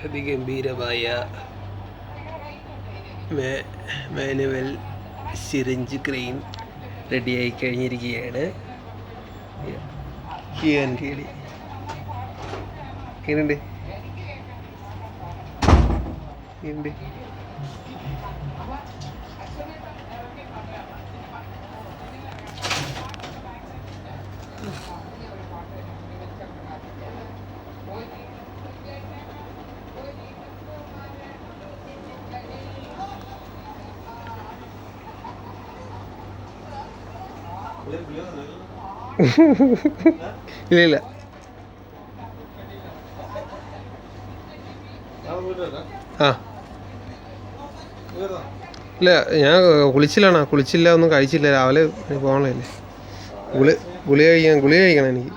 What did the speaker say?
അതിഗംഭീരമായ manual syringe crane റെഡിയായി കഴിഞ്ഞിരിക്കുകയാണ്. എങ്ങനെയുണ്ട്? ഇല്ല ആ ഇല്ല, ഞാൻ കുളിച്ചില്ല, ഒന്നും കഴിച്ചില്ല. രാവിലെ പോകണല്ലേ. ഗുളി കഴിക്കണം എനിക്ക്.